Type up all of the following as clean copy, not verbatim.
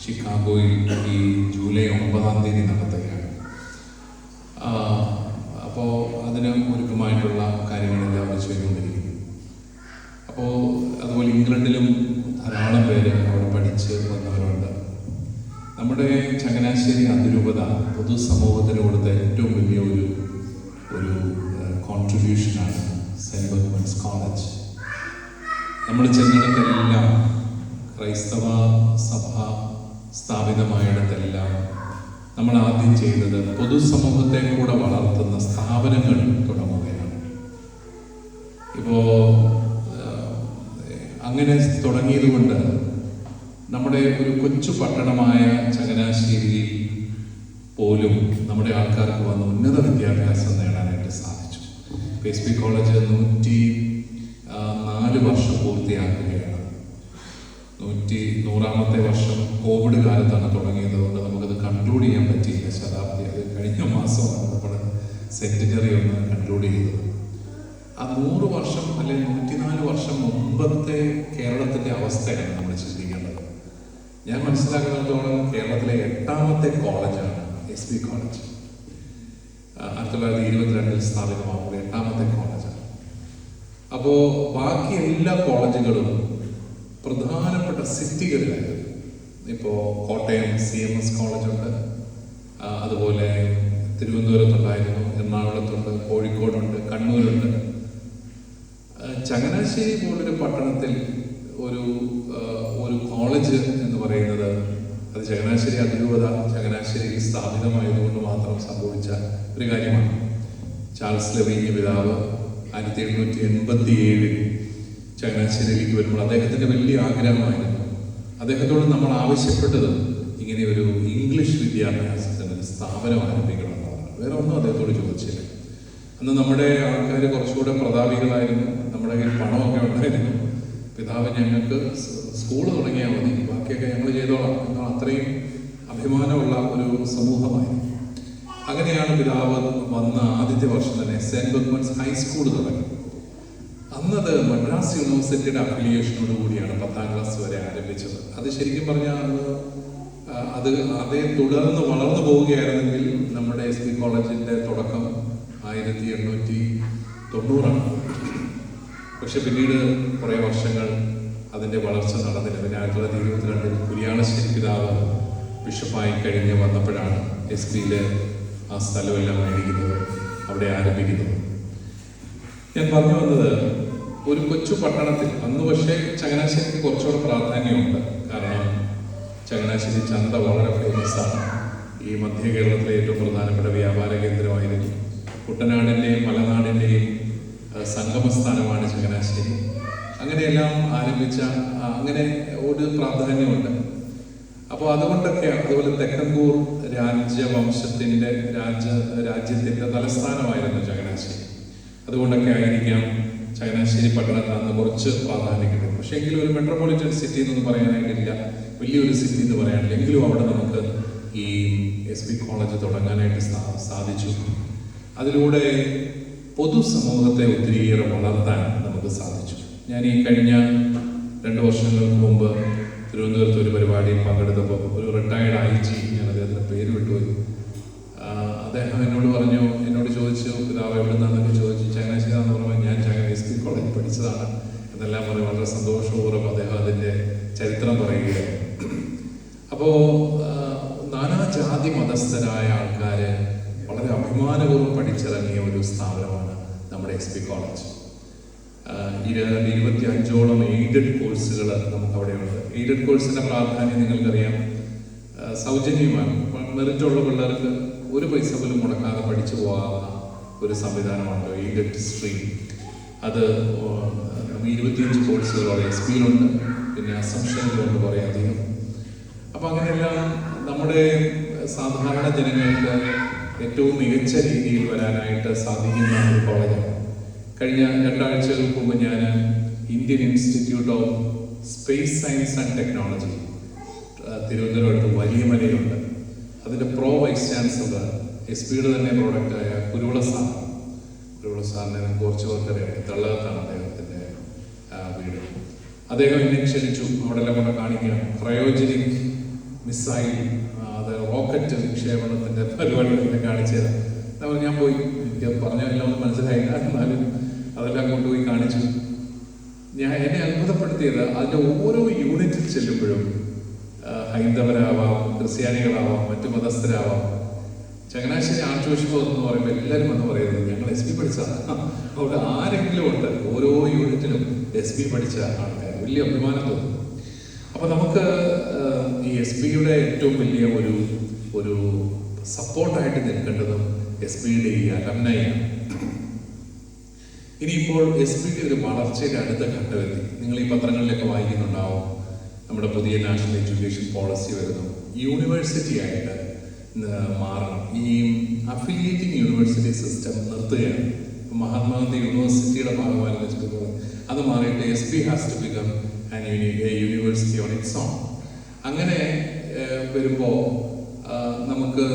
ഷിക്കാഗോയിൽ ഈ ജൂലൈ 9 നടത്തുകയാണ്. അപ്പോൾ അതിന് ഒരുക്കമായിട്ടുള്ള കാര്യങ്ങളെല്ലാം അവർ ചെയ്തുകൊണ്ടിരിക്കുന്നു. അപ്പോൾ അതുപോലെ ഇംഗ്ലണ്ടിലും ധാരാളം പേര് അവിടെ പഠിച്ച് വന്നവരുണ്ട്. നമ്മുടെ ചങ്ങനാശ്ശേരി അതിരൂപത പൊതുസമൂഹത്തിന് കൊടുത്ത ഏറ്റവും വലിയ ഒരു കോൺട്രിബ്യൂഷനാണ് സെൻറ്റ് ബർഗ്മൻസ് കോളേജ്. നമ്മൾ ചെന്നിടത്തെല്ലാം ക്രൈസ്തവ സഭ സ്ഥാപിതമായിടത്തെല്ലാം നമ്മൾ ആദ്യം ചെയ്തത് പൊതുസമൂഹത്തെ കൂടെ വളർത്തുന്ന സ്ഥാപനങ്ങൾ തുടങ്ങുകയാണ്. ഇപ്പോൾ അങ്ങനെ തുടങ്ങിയതുകൊണ്ട് നമ്മുടെ ഒരു കൊച്ചു പട്ടണമായ ചങ്ങനാശ്ശേരിയിൽ പോലും നമ്മുടെ ആൾക്കാർക്ക് വന്ന് ഉന്നത വിദ്യാഭ്യാസം നേടാനായിട്ട് സാധിച്ചു. എസ് പി കോളേജ് 104 വർഷം പൂർത്തിയാക്കുകയാണ്. 100ാമത്തെ വർഷം കോവിഡ് കാലത്താണ് തുടങ്ങിയത്. കൊണ്ട് നമുക്കത് കൺക്ലൂഡ് ചെയ്യാൻ പറ്റിയില്ല. ശതാബ്ദി അത് കഴിഞ്ഞ മാസമാണ് നമ്മൾ സെന്റിനറി ഒന്ന് കൺക്ലൂഡ് ചെയ്തത്. ആ 100 വർഷം അല്ലെങ്കിൽ 104 വർഷം മുമ്പത്തെ കേരളത്തിൻ്റെ അവസ്ഥയാണ് നമ്മൾ ചിന്തിക്കേണ്ടത്. ഞാൻ മനസ്സിലാക്കുന്നിടത്തോളം കേരളത്തിലെ 8ാമത്തെ കോളേജാണ് എസ് പി കോളേജ്. 1922 സ്ഥാപിതമാകുമ്പോൾ 8ാമത്തെ കോളേജാണ്. അപ്പോൾ ബാക്കി എല്ലാ കോളേജുകളും പ്രധാനപ്പെട്ട സിറ്റികളിലായിരുന്നു. ഇപ്പോൾ കോട്ടയം CMS കോളേജുണ്ട്, അതുപോലെ തിരുവനന്തപുരത്തുണ്ടായിരുന്നു, എറണാകുളത്തുണ്ട്, കോഴിക്കോടുണ്ട്, കണ്ണൂരുണ്ട്. ചങ്ങനാശ്ശേരി പോലൊരു പട്ടണത്തിൽ ഒരു കോളേജ് എന്ന് പറയുന്നത് അത് ചങ്ങനാശ്ശേരി അതിരൂപത ചങ്ങനാശ്ശേരിയിൽ സ്ഥാപിതമായതുകൊണ്ട് മാത്രം സംഭവിച്ച ഒരു കാര്യമാണ്. ചാൾസ് ലവീഞ്ഞ് പിതാവ് 1887 ചങ്ങനാശ്ശേരിയിലേക്ക് വരുമ്പോൾ അദ്ദേഹത്തിൻ്റെ വലിയ ആഗ്രഹമായിരുന്നു. അദ്ദേഹത്തോട് നമ്മൾ ആവശ്യപ്പെട്ടത് ഇങ്ങനെ ഒരു ഇംഗ്ലീഷ് വിദ്യാഭ്യാസത്തിന് ഒരു സ്ഥാപനം ആരംഭിക്കണമെന്നാണ്. വേറെ ഒന്നും അദ്ദേഹത്തോട് ചോദിച്ചില്ല. അന്ന് നമ്മുടെ ആൾക്കാർ കുറച്ചുകൂടെ പ്രതാപികളായിരുന്നു, നമ്മുടെ കയ്യിൽ പണമൊക്കെ ഉണ്ടായിരുന്നു. പിതാവ് ഞങ്ങൾക്ക് സ്കൂൾ തുടങ്ങിയാൽ മതി, ബാക്കിയൊക്കെ ഞങ്ങൾ ചെയ്തോളാം എന്നാൽ അത്രയും അഭിമാനമുള്ള ഒരു സമൂഹമായിരുന്നു. അങ്ങനെയാണ് പിതാവ് വന്ന ആദ്യത്തെ വർഷം തന്നെ സെൻറ്റ് ബർഗ്മൻസ് ഹൈസ്കൂൾ തുടങ്ങി. അന്നത് മദ്രാസ് യൂണിവേഴ്സിറ്റിയുടെ അഫിലിയേഷനോട് കൂടിയാണ് 10ാം ക്ലാസ് വരെ ആരംഭിച്ചത്. അത് ശരിക്കും പറഞ്ഞാൽ അതേ തുടർന്ന് വളർന്നു പോവുകയായിരുന്നെങ്കിൽ നമ്മുടെ എസ് പി കോളേജിൻ്റെ തുടക്കം 1890. പക്ഷെ പിന്നീട് കുറേ വർഷങ്ങൾ അതിൻ്റെ വളർച്ച നടന്നില്ല. പിന്നെ 1922 കുര്യാളശ്ശേരി പിതാവ് ബിഷപ്പായി കഴിഞ്ഞ് വന്നപ്പോഴാണ് എസ് പിയിലെ ആ സ്ഥലമെല്ലാം മേടിക്കുന്നത്, അവിടെ ആരംഭിക്കുന്നത്. ഞാൻ പറഞ്ഞു വന്നത് ഒരു കൊച്ചു പട്ടണത്തിൽ അന്ന് പക്ഷേ ചങ്ങനാശ്ശേരിക്ക് കുറച്ചുകൂടെ പ്രാധാന്യമുണ്ട്. കാരണം ചങ്ങനാശ്ശേരി ചന്ത വളരെ ഫേമസ് ആണ്. ഈ മധ്യ കേരളത്തിലെ ഏറ്റവും പ്രധാനപ്പെട്ട വ്യാപാര കേന്ദ്രമായിരുന്നു. കുട്ടനാടിൻ്റെയും മലനാടിൻ്റെയും സംഗമസ്ഥാനമാണ് ചങ്ങനാശ്ശേരി. അങ്ങനെയെല്ലാം ആരംഭിച്ച അങ്ങനെ ഒരു പ്രാധാന്യമുണ്ട്. അപ്പോൾ അതുകൊണ്ടൊക്കെ അതുപോലെ തെക്കൻകൂർ രാജ്യവംശത്തിൻ്റെ രാജ്യത്തിൻ്റെ തലസ്ഥാനമായിരുന്നു ചങ്ങനാശ്ശേരി. അതുകൊണ്ടൊക്കെ ആയിരിക്കാം ചങ്ങനാശ്ശേരി പട്ടണത്തിൽ അന്ന് കുറച്ച് പ്രാധാന്യം കിട്ടും. പക്ഷേ എങ്കിലും ഒരു മെട്രോപൊളിറ്റൻ സിറ്റി എന്നൊന്നും പറയാനായിട്ടില്ല, വലിയൊരു സിറ്റി എന്ന് പറയാനില്ല. എങ്കിലും അവിടെ നമുക്ക് ഈ എസ് പി കോളേജ് തുടങ്ങാനായിട്ട് സാധിച്ചു. അതിലൂടെ പൊതുസമൂഹത്തെ ഒത്തിരിയേറെ വളർത്താൻ നമുക്ക് സാധിച്ചു. ഞാൻ ഈ കഴിഞ്ഞ 2 വർഷങ്ങൾക്ക് മുമ്പ് തിരുവനന്തപുരത്ത് ഒരു പരിപാടിയിൽ പങ്കെടുത്തപ്പോൾ ഒരു റിട്ടയർഡ് IG, ഞാൻ അദ്ദേഹത്തിൻ്റെ പേര് വിട്ടുപോയി, അദ്ദേഹം എന്നോട് ചോദിച്ചു പിതാവ് എവിടെ നിന്നാന്നൊക്കെ ചോദിച്ചു. ചങ്ങനാശ്ശേരിയാണെന്ന് പറയുമ്പോൾ ഞാൻ എസ് പി കോളേജ് പഠിച്ചതാണ് എന്നെല്ലാം പറയും. വളരെ സന്തോഷപൂർവ്വം അദ്ദേഹം അതിൻ്റെ ചരിത്രം പറയുകയാണ്. അപ്പോൾ നാനാജാതി മതസ്ഥരായ ആൾക്കാർ വളരെ അഭിമാനപൂർവ്വം പഠിച്ചിറങ്ങിയ ഒരു സ്ഥാപനമാണ് നമ്മുടെ എസ് പി കോളേജ്. 25ഓളം എയ്ഡഡ് കോഴ്സുകൾ നമുക്കവിടെയുണ്ട്. എയ്ഡഡ് കോഴ്സിൻ്റെ പ്രാധാന്യം നിങ്ങൾക്കറിയാം. സൗജന്യമാണ്. മെറിറ്റുള്ള പിള്ളേർക്ക് ഒരു പൈസ പോലും മുടക്കാതെ പഠിച്ചു പോകാവുന്ന ഒരു സംവിധാനമാണ് എയ്ഡഡ് സ്ട്രീം. അത് 25 കോഴ്സുകളോടെ എസ് പിയിലുണ്ട്, പിന്നെ അസംഷനിലുണ്ട് കുറേ അധികം. അപ്പം അങ്ങനെയെല്ലാം നമ്മുടെ സാധാരണ ജനങ്ങൾക്ക് ഏറ്റവും മികച്ച രീതിയിൽ വരാനായിട്ട് സാധിക്കുന്ന ഒരു കോളേജാണ്. കഴിഞ്ഞ 2 ആഴ്ചകൾക്ക് മുമ്പ് ഞാൻ Indian institute of space science and technology തിരുവനന്തപുരത്ത് വലിയ മലയുണ്ട്. അതിൻ്റെ വൈസ് ചാൻസലർ എസ് പിയുടെ തന്നെ പ്രോഡക്റ്റായ കുരുവിള സാറിനെ കുറച്ച് പേർക്കറിയാം. തള്ളകത്താണ് അദ്ദേഹത്തിൻ്റെ വീട്. അദ്ദേഹം എന്നെ ക്ഷണിച്ചു അവിടെ എല്ലാം കൊണ്ട് കാണിക്കണം. ക്രയോജനിക് മിസൈൽ, അത് റോക്കറ്റ് വിക്ഷേപണത്തിൻ്റെ പരിപാടികളൊക്കെ കാണിച്ചു തരാം. അപ്പോൾ ഞാൻ പോയി, എനിക്ക് പറഞ്ഞെല്ലാം ഒന്നും മനസ്സിലായില്ല, എന്നാലും അതെല്ലാം കൊണ്ടുപോയി കാണിച്ചു. എന്നെ അത്ഭുതപ്പെടുത്തിയത് അതിൻ്റെ ഓരോ യൂണിറ്റിൽ ചെല്ലുമ്പോഴും ഹൈന്ദവരാവാം, ക്രിസ്ത്യാനികളാവാം, മറ്റു മതസ്ഥരാവാം, ചങ്ങനാശ്ശേരി ആർച്ച് ബിഷപ്പ് എന്ന് പറയുമ്പോൾ എല്ലാവരും വന്ന് പറയുന്നത് ഞങ്ങൾ SP പഠിച്ചതാണ്. അവിടെ ആരെങ്കിലും ഉണ്ട്, ഓരോ യൂണിറ്റിലും SP പഠിച്ച ആൾക്കാർ, വലിയ അഭിമാനം തോന്നും. അപ്പോൾ നമുക്ക് ഈ SPയുടെ ഏറ്റവും വലിയ ഒരു സപ്പോർട്ടായിട്ട് നിൽക്കേണ്ടതും SPയുടെ ഈ അലംനയാണ്. ഇനിയിപ്പോൾ SPയുടെ ഒരു വളർച്ചയുടെ അടുത്ത ഘട്ടമെത്തി. നിങ്ങൾ ഈ പത്രങ്ങളിലൊക്കെ വായിക്കുന്നുണ്ടാവും, നമ്മുടെ പുതിയ നാഷണൽ എഡ്യൂക്കേഷൻ പോളിസി വരുന്നു, യൂണിവേഴ്സിറ്റി ആയിട്ട് മാറണം. ഈ അഫിലിയേറ്റിംഗ് യൂണിവേഴ്സിറ്റി സിസ്റ്റം നിർത്തുകയാണ്. മഹാത്മാഗാന്ധി യൂണിവേഴ്സിറ്റിയുടെ ഭാഗമായിരുന്നു SP, അത് മാറിയിട്ട് SP has to become university on its own. അങ്ങനെ വരുമ്പോൾ നമുക്ക്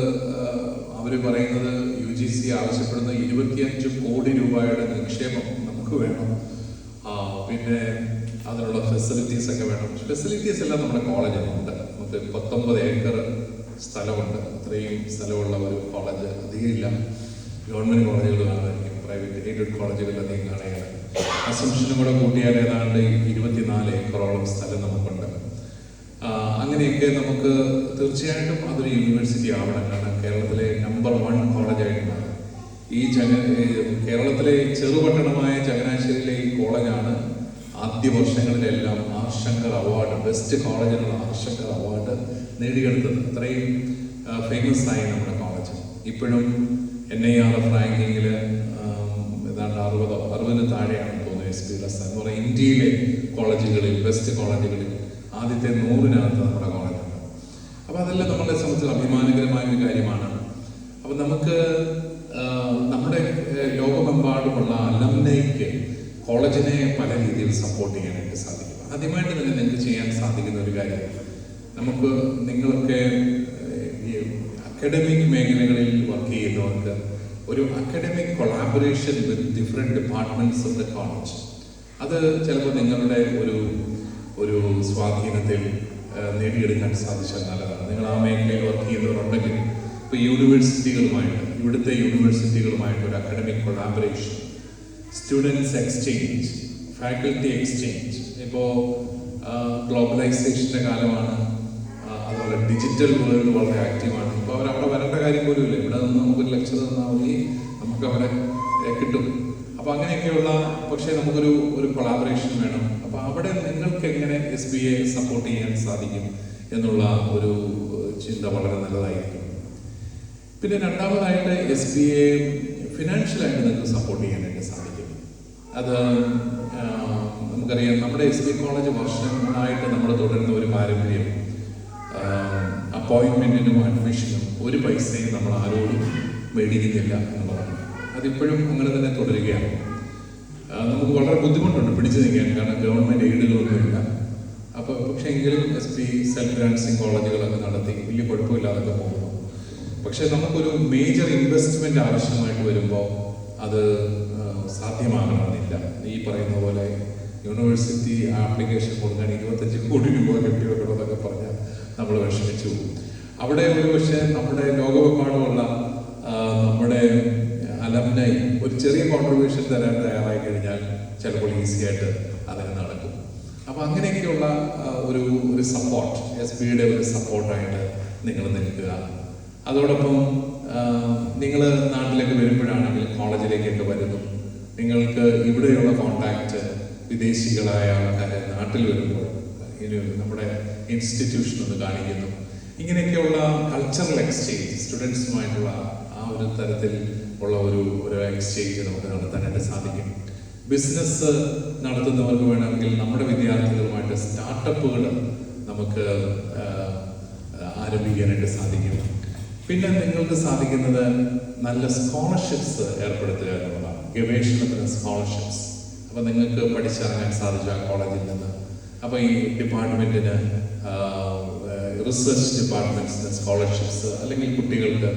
അവർ പറയുന്നത് UGC ആവശ്യപ്പെടുന്ന 25 കോടി രൂപയുടെ നിക്ഷേപം നമുക്ക് വേണം. പിന്നെ അതിനുള്ള ഫെസിലിറ്റീസ് ഒക്കെ വേണം. ഫെസിലിറ്റീസ് എല്ലാം നമ്മുടെ കോളേജിലുണ്ട്. നമുക്ക് 19 ഏക്കർ സ്ഥലമുണ്ട്. അത്രയും സ്ഥലമുള്ള ഒരു കോളേജ് അധികമില്ല. ഗവൺമെൻറ് കോളേജുകളാണ്, പ്രൈവറ്റ് എയ്ഡഡ് കോളേജുകൾ അധികം കാണുകയാണ്. അസംഷനും കൂടെ കൂട്ടിയാൽ ഏതാണ്ട് 24 ഏക്കറോളം സ്ഥലം നമുക്കുണ്ട്. അങ്ങനെയൊക്കെ നമുക്ക് തീർച്ചയായിട്ടും അതൊരു യൂണിവേഴ്സിറ്റി ആവണം. കാരണം കേരളത്തിലെ നമ്പർ 1 കോളേജായിട്ട് മാറും. ഈ കേരളത്തിലെ ചെറുപട്ടണമായ ചങ്ങനാശ്ശേരിയിലെ ഈ കോളേജാണ് ആദ്യ വർഷങ്ങളിലെല്ലാം ആർശങ്കർ അവാർഡ്, ബെസ്റ്റ് കോളേജിനുള്ള ആർശങ്കർ അവാർഡ് നേടിയെടുത്തത്. അത്രയും ഫേമസ് ആയി നമ്മുടെ കോളേജ്. ഇപ്പോഴും NIRF റാങ്കിങ്ങിൽ ഏതാണ്ട് 60 താഴെയാണെന്ന് തോന്നുന്നു SP സ്ഥാനം എന്ന് പറയുന്നത്. ഇന്ത്യയിലെ കോളേജുകളിൽ, ബെസ്റ്റ് കോളേജുകളിൽ ആദ്യത്തെ 100-നകത്ത് നമ്മുടെ കോളേജുണ്ട്. അപ്പോൾ അതെല്ലാം നമ്മളെ സംബന്ധിച്ച് അഭിമാനകരമായ ഒരു കാര്യമാണ്. അപ്പം നമുക്ക് നമ്മുടെ ലോകമെമ്പാടുമുള്ള അലംനയ്ക്ക് കോളേജിനെ പല രീതിയിൽ സപ്പോർട്ട് ചെയ്യാനായിട്ട് സാധിക്കും. ആദ്യമായിട്ട് തന്നെ നിങ്ങൾക്ക് ചെയ്യാൻ സാധിക്കുന്ന ഒരു കാര്യം, നമുക്ക് നിങ്ങളൊക്കെ ഈ അക്കാഡമിക് മേഖലകളിൽ വർക്ക് ചെയ്യുന്നവർക്ക് ഒരു academic collaboration with different departments of the college, അത് ചിലപ്പോൾ നിങ്ങളുടെ ഒരു സ്വാധീനത്തിൽ നേടിയെടുക്കാൻ സാധിച്ചാൽ നല്ലതാണ്. നിങ്ങൾ ആ മേഖലയിൽ വർക്ക് ചെയ്യുന്നവരുണ്ടെങ്കിൽ ഇപ്പോൾ യൂണിവേഴ്സിറ്റികളുമായിട്ട്, ഇവിടുത്തെ യൂണിവേഴ്സിറ്റികളുമായിട്ട് ഒരു academic collaboration, students exchange, faculty exchange. ഇപ്പോൾ ഗ്ലോബലൈസേഷൻ്റെ കാലമാണ്, അതുപോലെ ഡിജിറ്റൽ വേൾഡ് വളരെ ആക്റ്റീവാണ്. ഇപ്പോൾ അവരവിടെ വരേണ്ട കാര്യം പോലും ഇല്ല. ഇവിടെ നിന്ന് നമുക്കൊരു ലെക്ചർ തന്നാൽ മതി, നമുക്കവിടെ കിട്ടും. അപ്പോൾ അങ്ങനെയൊക്കെയുള്ള, പക്ഷേ നമുക്കൊരു കൊളാബറേഷൻ വേണം. അപ്പോൾ അവിടെ നിങ്ങൾക്ക് എങ്ങനെ SBയെ സപ്പോർട്ട് ചെയ്യാൻ സാധിക്കും എന്നുള്ള ഒരു ചിന്ത വളരെ നല്ലതായിരിക്കും. പിന്നെ രണ്ടാമതായിട്ട് SBയെ ഫിനാൻഷ്യലായിട്ട് നിങ്ങൾക്ക് സപ്പോർട്ട് ചെയ്യാനായിട്ട് സാധിക്കും. അത് നമുക്കറിയാം, നമ്മുടെ SB കോളേജ് വർഷങ്ങളായിട്ട് നമ്മൾ തുടരുന്ന ഒരു പാരമ്പര്യം, അപ്പോയിൻമെൻറ്റിനും അഡ്മിഷനും ഒരു പൈസയും നമ്മൾ ആരോടും മേടിക്കുന്നില്ല എന്നുള്ളതാണ്. അതിപ്പോഴും അങ്ങനെ തന്നെ തുടരുകയാണ്. നമുക്ക് വളരെ ബുദ്ധിമുട്ടുണ്ട് പിടിച്ചു നിൽക്കാൻ, കാരണം ഗവൺമെൻറ് എയ്ഡുകളൊന്നുമില്ല. അപ്പോൾ പക്ഷേ എങ്കിലും SP സെൽഫ് ഫിനാൻസിങ് കോളേജുകളൊക്കെ നടത്തി വലിയ കുഴപ്പമില്ലാതൊക്കെ പോകുന്നു. പക്ഷേ നമുക്കൊരു മേജർ ഇൻവെസ്റ്റ്മെൻറ്റ് ആവശ്യമായിട്ട് വരുമ്പോൾ അത് സാധ്യമാകണമെന്നില്ല. ഈ പറയുന്ന പോലെ യൂണിവേഴ്സിറ്റി ആപ്ലിക്കേഷൻ കൊടുക്കാൻ 25 കോടി രൂപ കെട്ടിവെക്കണമെന്നൊക്കെ പറഞ്ഞാൽ നമ്മൾ വിഷമിച്ചു പോകും. അവിടെ ഒരു പക്ഷേ നമ്മുടെ ലോകമെമ്പാടുമുള്ള നമ്മുടെ അലംനൈ ഒരു ചെറിയ കോൺട്രിബ്യൂഷൻ തരാൻ തയ്യാറായി കഴിഞ്ഞാൽ ചിലപ്പോൾ ഈസി ആയിട്ട് അതിന് നടക്കും. അപ്പോൾ അങ്ങനെയൊക്കെയുള്ള ഒരു സപ്പോർട്ട്, SBയുടെ ഒരു സപ്പോർട്ടായിട്ട് നിങ്ങൾ നിൽക്കുക. അതോടൊപ്പം നിങ്ങൾ നാട്ടിലേക്ക് വരുമ്പോഴാണെങ്കിൽ, കോളേജിലേക്കൊക്കെ വരുന്നു, നിങ്ങൾക്ക് ഇവിടെയുള്ള കോണ്ടാക്റ്റ് വിദേശികളായ ആൾക്കാരെ നാട്ടിൽ വരുമ്പോൾ നമ്മുടെ ഇൻസ്റ്റിറ്റ്യൂഷൻ ഒന്ന് കാണിക്കുന്നു. ഇങ്ങനെയൊക്കെയുള്ള കൾച്ചറൽ എക്സ്ചേഞ്ച്, സ്റ്റുഡൻസുമായിട്ടുള്ള ആ ഒരു തരത്തിൽ ഉള്ള ഒരു എക്സ്ചേഞ്ച് നമുക്ക് നടത്താനായിട്ട് സാധിക്കും. ബിസിനസ് നടത്തുന്നവർക്ക് വേണമെങ്കിൽ നമ്മുടെ വിദ്യാർത്ഥികളുമായിട്ട് സ്റ്റാർട്ടപ്പുകൾ നമുക്ക് ആരംഭിക്കാനായിട്ട് സാധിക്കും. പിന്നെ നിങ്ങൾക്ക് സാധിക്കുന്നത് നല്ല സ്കോളർഷിപ്സ് ഏർപ്പെടുത്തുക എന്നുള്ളതാണ്, ഗവേഷണത്തിന് സ്കോളർഷിപ്സ്. അപ്പോൾ നിങ്ങൾക്ക് പഠിച്ചിറങ്ങാൻ സാധിച്ചു ആ കോളേജിൽ നിന്ന്. അപ്പോൾ ഈ ഡിപ്പാർട്ട്മെൻറ്റിന്, റിസർച്ച് ഡിപ്പാർട്ട്മെൻറ്റ്സിന് സ്കോളർഷിപ്സ്, അല്ലെങ്കിൽ കുട്ടികൾക്ക്,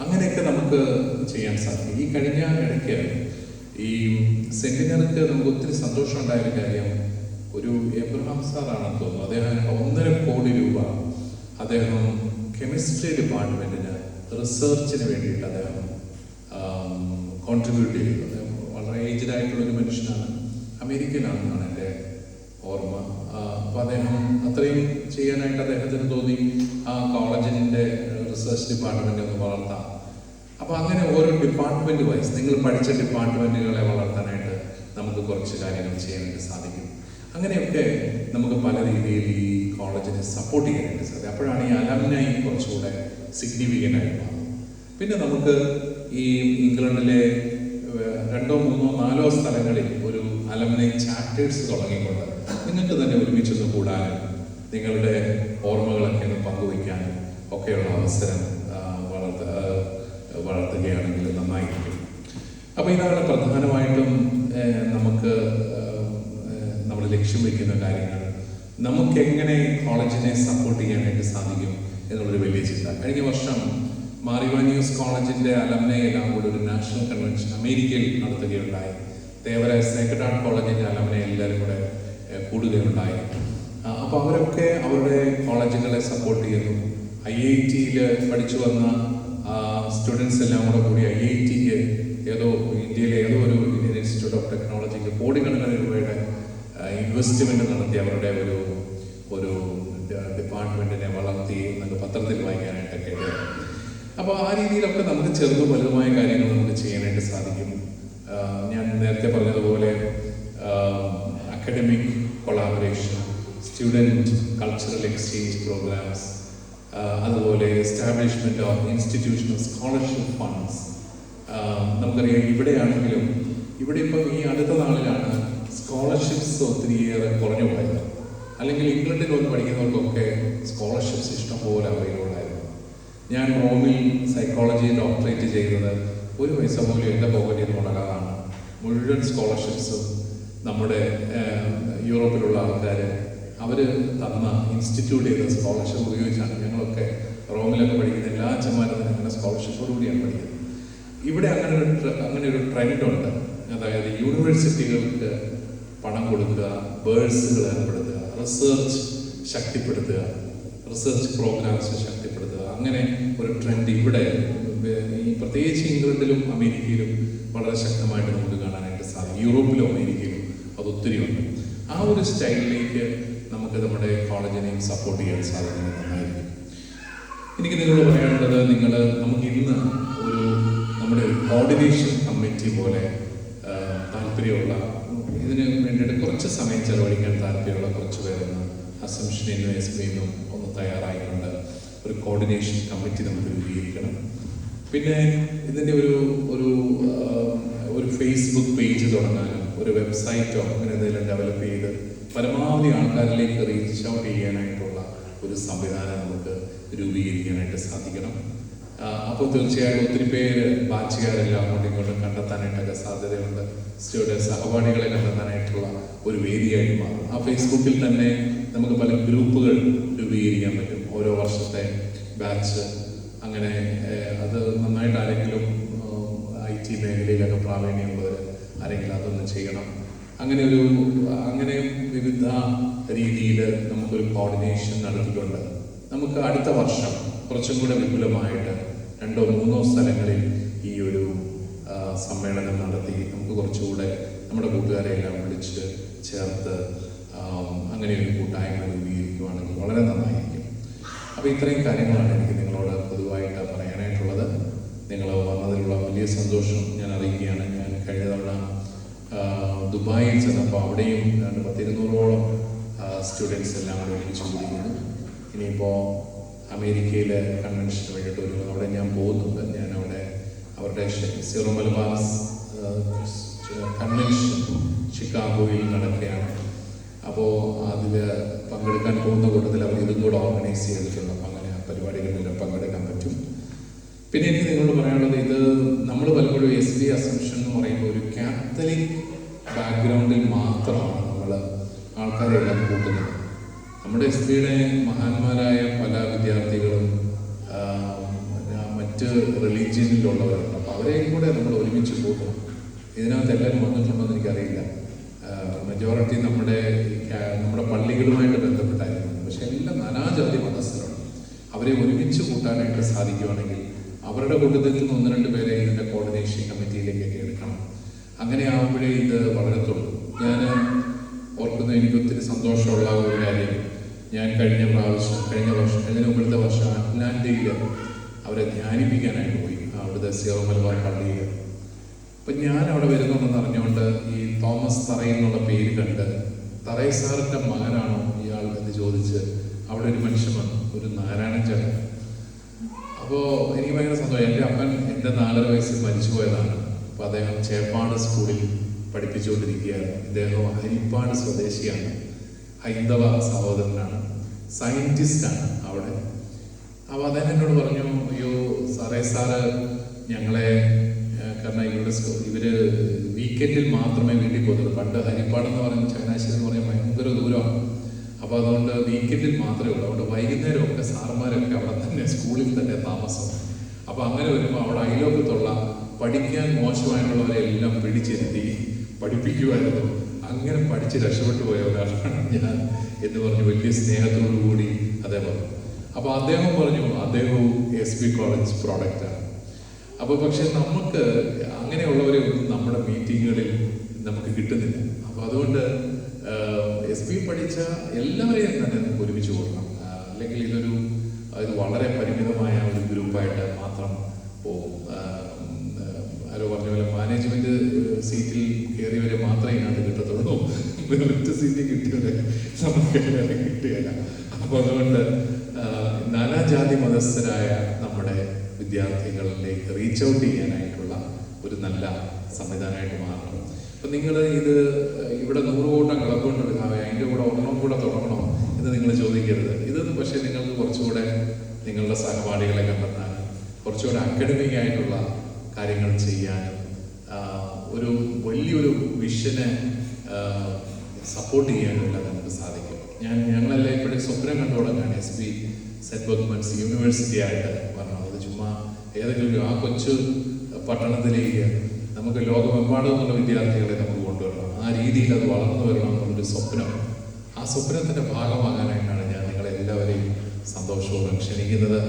അങ്ങനെയൊക്കെ നമുക്ക് ചെയ്യാൻ സാധിക്കും. ഈ കഴിഞ്ഞ ഇടയ്ക്ക് ഈ സെമിനാർക്ക് നമുക്ക് ഒത്തിരി സന്തോഷം ഉണ്ടായൊരു കാര്യം, ഒരു എബ്രഹാം സാറാണെന്ന് തോന്നുന്നു, അദ്ദേഹം 1.5 കോടി രൂപ അദ്ദേഹം കെമിസ്ട്രി ഡിപ്പാർട്ട്മെൻറ്റിന് റിസർച്ചിന് വേണ്ടിയിട്ട് അദ്ദേഹം കോൺട്രിബ്യൂട്ട് ചെയ്തു. അദ്ദേഹം വളരെ ഏജ്ഡ് ആയിട്ടുള്ളൊരു മനുഷ്യനാണ്, അമേരിക്കനാണെന്നാണ് എൻ്റെ ഓർമ്മ. അപ്പോൾ അദ്ദേഹം അത്രയും ചെയ്യാനായിട്ട് അദ്ദേഹത്തിന് തോന്നി ആ കോളേജിൻ്റെ റിസർച്ച് ഡിപ്പാർട്ട്മെൻറ്റ് ഒന്ന് വളർത്താം. അപ്പോൾ അങ്ങനെ ഓരോ ഡിപ്പാർട്ട്മെൻറ്റ് വൈസ് നിങ്ങൾ പഠിച്ച ഡിപ്പാർട്ട്മെൻറ്റുകളെ വളർത്താനായിട്ട് നമുക്ക് കുറച്ച് കാര്യങ്ങൾ ചെയ്യാനായിട്ട് സാധിക്കും. അങ്ങനെയൊക്കെ നമുക്ക് പല രീതിയിൽ ഈ കോളേജിനെ സപ്പോർട്ട് ചെയ്യാനായിട്ട് സാധിക്കും. അപ്പോഴാണ് ഈ അലംനൈ കുറച്ചുകൂടെ സിഗ്നിഫിക്കൻ്റ് ആയിട്ട് മാറുന്നത്. പിന്നെ നമുക്ക് ഈ ഇംഗ്ലണ്ടിലെ 2, 3, 4 സ്ഥലങ്ങളിൽ ഒരു അലംനൈ ചാപ്റ്റേഴ്സ് തുടങ്ങിക്കൊണ്ട് നിങ്ങൾക്ക് തന്നെ ഒരുമിച്ചൊന്ന് കൂടാനും നിങ്ങളുടെ ഓർമ്മകളൊക്കെ ഒന്ന് പങ്കുവയ്ക്കാനും ഒക്കെയുള്ള അവസരം വളർത്തുകയാണെങ്കിൽ നന്നായിരിക്കും. അപ്പോൾ ഇതാണ് പ്രധാനമായിട്ടും നമുക്ക് നമ്മൾ ലക്ഷ്യം വയ്ക്കുന്ന കാര്യങ്ങൾ. നമുക്കെങ്ങനെ കോളേജിനെ സപ്പോർട്ട് ചെയ്യാനായിട്ട് സാധിക്കും എന്നുള്ളൊരു വലിയ ചിന്ത. കഴിഞ്ഞ വർഷം മാർ ഇവാനിയോസ് കോളേജിൻ്റെ അലംനൈ എല്ലാം കൂടി ഒരു നാഷണൽ കൺവെൻഷൻ അമേരിക്കയിൽ നടത്തുകയുണ്ടായി. തേവര സേക്രഡ് ഹാർട്ട് കോളേജിൻ്റെ അലംനൈ എല്ലാവരും കൂടെ കൂടുകയുണ്ടായി. അപ്പോൾ അവരൊക്കെ അവരുടെ കോളേജുകളെ സപ്പോർട്ട് ചെയ്യുന്നു. IIT-യിൽ പഠിച്ചു വന്ന സ്റ്റുഡൻസ് എല്ലാം കൂടി IIT-ക്ക് ഇന്ത്യയിലെ ഏതോ ഒരു ഇന്ത്യൻ ഇൻസ്റ്റിറ്റ്യൂട്ട് ഓഫ് ടെക്നോളജിക്ക് കോടിക്കണക്കിന് രൂപയുടെ ഇൻവെസ്റ്റ്മെൻറ്റ് നടത്തി അവരുടെ ഒരു ഡിപ്പാർട്ട്മെൻറ്റിനെ വളർത്തി എന്നൊക്കെ പത്രത്തിൽ വായിക്കാനായിട്ടൊക്കെ. അപ്പോൾ ആ രീതിയിലൊക്കെ നമുക്ക് ചെറുതും വലുതുമായ കാര്യങ്ങൾ നമുക്ക് ചെയ്യാനായിട്ട് സാധിക്കും. ഞാൻ നേരത്തെ പറഞ്ഞതുപോലെ academic collaboration, student cultural exchange programmes, അതുപോലെ establishment of institutional scholarship funds. നമുക്കറിയാം ഇവിടെയാണെങ്കിലും ഇവിടെ ഇപ്പം ഈ അടുത്ത നാളിലാണ് സ്കോളർഷിപ്സ് ഒത്തിരിയേറെ കുറഞ്ഞു പോയത്. അല്ലെങ്കിൽ ഇംഗ്ലണ്ടിൽ വന്ന് പഠിക്കുന്നവർക്കൊക്കെ സ്കോളർഷിപ്സ് ഇഷ്ടംപോലെ അവൈലബിൾ ആയിരുന്നു. ഞാൻ റോമിൽ സൈക്കോളജി ഡോക്ടറേറ്റ് ചെയ്തത് 1 പൈസ പോലും എൻ്റെ പോക്കറ്റിൽ നിന്ന് മുടങ്ങാതാണ്. മുഴുവൻ സ്കോളർഷിപ്സും നമ്മുടെ യൂറോപ്പിലുള്ള ആൾക്കാർ അവർ തന്ന ഇൻസ്റ്റിറ്റ്യൂട്ട് ചെയ്ത സ്കോളർഷിപ്പ് ഉപയോഗിച്ചാണ് ഞങ്ങളൊക്കെ റോമിലൊക്കെ പഠിക്കുന്ന എല്ലാ അച്ഛന്മാരും അങ്ങനെ സ്കോളർഷിപ്പോടുകൂടിയാണ് പഠിക്കുന്നത്. ഇവിടെ അങ്ങനെ ഒരു ട്രെൻഡുണ്ട്. അതായത് യൂണിവേഴ്സിറ്റികൾക്ക് പണം കൊടുക്കുക, ബേഴ്സുകൾ ഏർപ്പെടുത്തുക, റിസർച്ച് ശക്തിപ്പെടുത്തുക, റിസർച്ച് പ്രോഗ്രാംസ് ശക്തിപ്പെടുത്തുക. അങ്ങനെ ഒരു ട്രെൻഡ് ഇവിടെ ഈ പ്രത്യേകിച്ച് ഇംഗ്ലണ്ടിലും അമേരിക്കയിലും വളരെ ശക്തമായിട്ട് നമുക്ക് കാണാനായിട്ട് സാധിക്കും. യൂറോപ്പിലും അമേരിക്കയിലും അതൊത്തിരി ഉണ്ട്. ആ ഒരു സ്റ്റൈലിലേക്ക് നമുക്ക് നമ്മുടെ കോളേജിനെയും സപ്പോർട്ട് ചെയ്യാൻ സാധിക്കുന്നതായിരിക്കും. എനിക്ക് നിങ്ങളോട് പറയാനുള്ളത്, നമുക്ക് ഇന്ന് നമ്മുടെ ഒരു കോർഡിനേഷൻ കമ്മിറ്റി പോലെ താല്പര്യമുള്ള, ഇതിന് വേണ്ടിയിട്ട് കുറച്ച് സമയം ചെലവഴിക്കാൻ താല്പര്യമുള്ള കുറച്ച് പേരൊന്ന് അസംഷനിൽ നിന്നും SBയിൽ നിന്നും ഒന്ന് തയ്യാറായിക്കൊണ്ട് ഒരു കോർഡിനേഷൻ കമ്മിറ്റി നമുക്ക് രൂപീകരിക്കണം. പിന്നെ ഇതിൻ്റെ ഒരു ഫേസ്ബുക്ക് പേജ് തുടങ്ങാനും ഒരു വെബ്സൈറ്റോ അങ്ങനെ എന്തെങ്കിലും ഡെവലപ്പ് ചെയ്ത് പരമാവധി ആൾക്കാരിലേക്ക് റീച്ച് ഔട്ട് ചെയ്യാനായിട്ടുള്ള ഒരു സംവിധാനം നമുക്ക് രൂപീകരിക്കാനായിട്ട് സാധിക്കണം. അപ്പോൾ തീർച്ചയായും ഒത്തിരി പേര് ബാച്ചുകാരെല്ലാം അങ്ങോട്ടും ഇങ്ങോട്ടും കണ്ടെത്താനായിട്ടൊക്കെ സാധ്യതയുണ്ട്. സഹപാഠികളെ കണ്ടെത്താനായിട്ടുള്ള ഒരു വേദിയായിട്ട് മാറും. ആ ഫേസ്ബുക്കിൽ തന്നെ നമുക്ക് പല ഗ്രൂപ്പുകൾ രൂപീകരിക്കാൻ പറ്റും. ഓരോ വർഷത്തെ ബാച്ച് അങ്ങനെ അത് നന്നായിട്ട് ആരെങ്കിലും IT മേഖലയിലൊക്കെ പ്രാവീണ്യമുള്ളവർ ആരെങ്കിലും അതൊന്ന് ചെയ്യണം. അങ്ങനെ വിവിധ രീതിയിൽ നമുക്കൊരു കോർഡിനേഷൻ നടത്തിക്കൊണ്ട് നമുക്ക് അടുത്ത വർഷം കുറച്ചും കൂടെ വിപുലമായിട്ട് 2 or 3 സ്ഥലങ്ങളിൽ ഈ ഒരു സമ്മേളനം നടത്തി നമുക്ക് കുറച്ചുകൂടെ നമ്മുടെ കൂട്ടുകാരെ എല്ലാം വിളിച്ച് ചേർത്ത് അങ്ങനെ ഒരു കൂട്ടായ്മ രൂപീകരിക്കുകയാണെങ്കിൽ വളരെ നന്നായിരിക്കും. അപ്പോൾ ഇത്രയും കാര്യങ്ങളാണ് എനിക്ക് നിങ്ങളോട് പൊതുവായിട്ട് പറയാനായിട്ടുള്ളത്. നിങ്ങൾ വന്നതിലുള്ള വലിയ സന്തോഷം ഞാൻ അറിയിക്കുകയാണ്. ഞാൻ കഴിഞ്ഞ തവണ ദുബായിൽ ചെന്നപ്പോൾ അവിടെയും 200-200ഓളം സ്റ്റുഡൻസ് എല്ലാം കൂടെ ഒരുമിച്ച് കൂടിയിരുന്നു. ഇനിയിപ്പോൾ അമേരിക്കയിലെ കൺവെൻഷന് വേണ്ടിയിട്ട് അവിടെ ഞാൻ പോകുന്നുണ്ട്. ഞാൻ അവരുടെ സിറോ മലബാർസ് കൺവെൻഷൻ ഷിക്കാഗോയിൽ നടക്കുകയാണ്. അപ്പോൾ അതിൽ പങ്കെടുക്കാൻ പോകുന്ന കൂട്ടത്തിൽ അവർ ഇതും കൂടെ ഓർഗനൈസ് ചെയ്തിട്ടുണ്ട്. അപ്പം അങ്ങനെ ആ പരിപാടികളിലെല്ലാം പങ്കെടുക്കാൻ പറ്റും. പിന്നെ എനിക്ക് നിങ്ങളോട് പറയാനുള്ളത്, ഇത് നമ്മൾ പലപ്പോഴും SB അസംഷൻ എന്ന് പറയുമ്പോൾ ഒരു കാത്തലിക് ബാക്ക്ഗ്രൗണ്ടിൽ മാത്രമാണ് നമ്മൾ ആൾക്കാരെല്ലാം കൂട്ടുന്നത്. നമ്മുടെ SBയുടെ മഹാന്മാരായ പല വിദ്യാർത്ഥികളും മറ്റ് റിലീജിയനിലുള്ളവരുണ്ട്. അപ്പോൾ അവരെയും കൂടെ നമ്മൾ ഒരുമിച്ച് പോകും. ഇതിനകത്ത് എല്ലാവരും വന്നിട്ടുണ്ടോയെന്ന് എനിക്കറിയില്ല. മെജോറിറ്റി നമ്മുടെ പള്ളികളുമായിട്ട് ബന്ധപ്പെട്ടായിരുന്നു. പക്ഷെ എല്ലാം നാനാജാതി മതസ്ഥരുണ്ട്. അവരെ ഒരുമിച്ച് കൂട്ടാനായിട്ട് സാധിക്കുകയാണെങ്കിൽ അവരുടെ കൂട്ടത്തിൽ നിന്ന് 1-2 പേരെ ഇതിൻ്റെ കോർഡിനേഷൻ കമ്മിറ്റിയിലേക്കൊക്കെ എടുക്കണം. അങ്ങനെ ആകുമ്പോഴേ ഇത് വളരത്തുള്ളൂ. ഞാൻ ഓർക്കുന്നു, എനിക്ക് ഒത്തിരി സന്തോഷമുള്ള ഒരു കാര്യം, ഞാൻ കഴിഞ്ഞ വർഷം അതിന് മുമ്പത്തെ വർഷം അറ്റ്ലാന്റയിൽ അവരെ ധ്യാനിപ്പിക്കാനായിട്ട് പോയി, അവിടുത്തെ സീറോ മലബാർ പള്ളിയിൽ. അപ്പം ഞാൻ അവിടെ വരുന്നുണ്ടെന്ന് അറിഞ്ഞുകൊണ്ട് ഈ തോമസ് തറയിൽ എന്നുള്ള പേര് കണ്ട്, തറൈ സാറിൻ്റെ മകനാണോ ഇയാൾ എന്ന് ചോദിച്ച് അവിടെ ഒരു മനുഷ്യൻ വന്നു, ഒരു നാരായണൻ ചേട്ടൻ. അപ്പോൾ എനിക്ക് ഭയങ്കര സന്തോഷം. എൻ്റെ അപ്പൻ എൻ്റെ 4 വയസ്സിൽ മരിച്ചു പോയതാണ്. അപ്പോൾ അദ്ദേഹം ചേപ്പാട് സ്കൂളിൽ പഠിപ്പിച്ചുകൊണ്ടിരിക്കുകയാണ്. ഇദ്ദേഹം ഹരിപ്പാട് സ്വദേശിയാണ്, ഹൈന്ദവ സഹോദരനാണ്, സയൻറ്റിസ്റ്റാണ് അവിടെ. അപ്പോൾ അദ്ദേഹം എന്നോട് പറഞ്ഞു, അയ്യോ സാറ് ഞങ്ങളെ, കാരണം ഇവര് വീക്കെൻഡിൽ മാത്രമേ വീട്ടിൽ പോകുന്നുള്ളൂ. പണ്ട് ഹരിപ്പാടെന്ന് പറയുന്നത് ചങ്ങനാശ്ശേരി എന്ന് പറയുമ്പോൾ ഭയങ്കര ദൂരമാണ്. അപ്പോൾ അതുകൊണ്ട് വീക്കെൻഡിൽ മാത്രമേ ഉള്ളൂ. അതുകൊണ്ട് വൈകുന്നേരമൊക്കെ സാറുമാരൊക്കെ അവിടെ തന്നെ സ്കൂളിൽ തന്നെ താമസം. അപ്പോൾ അങ്ങനെ വരുമ്പോൾ അവിടെ അയലോക്കത്തുള്ള പഠിക്കാൻ മോശമായിട്ടുള്ളവരെ എല്ലാം പിടിച്ചിരുത്തി പഠിപ്പിക്കുമായിരുന്നു. അങ്ങനെ പഠിച്ച് രക്ഷപ്പെട്ടു പോയ ഒരാളാണ് ഞാൻ എന്ന് പറഞ്ഞ് വലിയ സ്നേഹത്തോടു കൂടി അദ്ദേഹം പറഞ്ഞു. അപ്പോൾ അദ്ദേഹം പറഞ്ഞു അദ്ദേഹവും SP കോളേജ് പ്രോഡക്റ്റാണ്. അപ്പോൾ പക്ഷെ നമുക്ക് അങ്ങനെയുള്ളവരെ ഒന്നും നമ്മുടെ മീറ്റിങ്ങുകളിൽ നമുക്ക് കിട്ടുന്നില്ല. അപ്പോൾ അതുകൊണ്ട് SP പഠിച്ച എല്ലാവരെയും തന്നെ നമുക്ക് ഒരുമിച്ച് കൂടണം. അല്ലെങ്കിൽ ഇത് വളരെ പരിമിതമായ ഒരു ഗ്രൂപ്പായിട്ട് മാത്രം പോകും. ആരോ പറഞ്ഞ പോലെ മാനേജ്മെന്റ് സീറ്റിൽ കയറിയവരെ മാത്രമേ ഇതിനകത്ത് കിട്ടത്തുള്ളൂ. ഒറ്റ സീറ്റ് കിട്ടിയവരെ നമുക്ക് എല്ലാവരും കിട്ടുകയില്ല. അപ്പോൾ അതുകൊണ്ട് നാനാജാതി മതസ്ഥരായ നമ്മുടെ വിദ്യാർത്ഥികളിലേക്ക് റീച്ച് ഔട്ട് ചെയ്യാനായിട്ടുള്ള ഒരു നല്ല സംവിധാനമായിട്ട് മാറണം. അപ്പം നിങ്ങൾ ഇവിടെ 100 കൂട്ടം ക്ലബ്ബുണ്ടെടുക്കാവേ, അതിൻ്റെ കൂടെ ഒരെണ്ണം കൂടെ തുടങ്ങണോ എന്ന് നിങ്ങൾ ചോദിക്കരുത്. പക്ഷേ നിങ്ങൾക്ക് കുറച്ചുകൂടെ നിങ്ങളുടെ സഹപാഠികളെ കണ്ടെത്താനും കുറച്ചുകൂടെ അക്കാഡമിക് ആയിട്ടുള്ള കാര്യങ്ങൾ ചെയ്യാനും ഒരു വലിയൊരു വിഷനെ സപ്പോർട്ട് ചെയ്യാനുമെല്ലാം നമുക്ക് സാധിക്കും. ഞങ്ങളെല്ലാം ഇപ്പോഴും സ്വപ്നം കണ്ടു തുടങ്ങുകയാണ് SP സെന്റ് ബർഗ്മൻസ് യൂണിവേഴ്സിറ്റി ആയിട്ട് പറഞ്ഞത്. അത് ചുമ്മാ ഏതെങ്കിലും ആ കൊച്ചു പട്ടണത്തിലേക്ക് നമുക്ക് ലോകമെമ്പാടും എന്നുള്ള വിദ്യാർത്ഥികളെ നമുക്ക് കൊണ്ടുവരണം. ആ രീതിയിൽ അത് വളർന്നു വരണം എന്നുള്ളൊരു സ്വപ്നം. ആ സ്വപ്നത്തിൻ്റെ ഭാഗമാകാനായിട്ടാണ് ഞാൻ നിങ്ങളെല്ലാവരെയും സന്തോഷപൂർവ്വം ക്ഷണിക്കുന്നത്.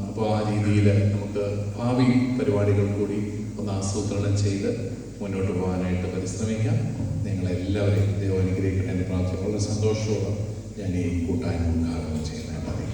അപ്പോൾ ആ രീതിയിൽ നമുക്ക് ഭാവി പരിപാടികൾ കൂടി ഒന്ന് ആസൂത്രണം ചെയ്ത് മുന്നോട്ട് പോകാനായിട്ട് പരിശ്രമിക്കാം. നിങ്ങളെല്ലാവരെയും ദൈവം അനുഗ്രഹിക്കട്ടെ എന്ന് പ്രാർത്ഥിക്കുന്ന വളരെ സന്തോഷപൂർവ്വം ഞാൻ ഈ കൂട്ടായ്മ ഉദ്ഘാടനം ചെയ്യുന്നതാണ്.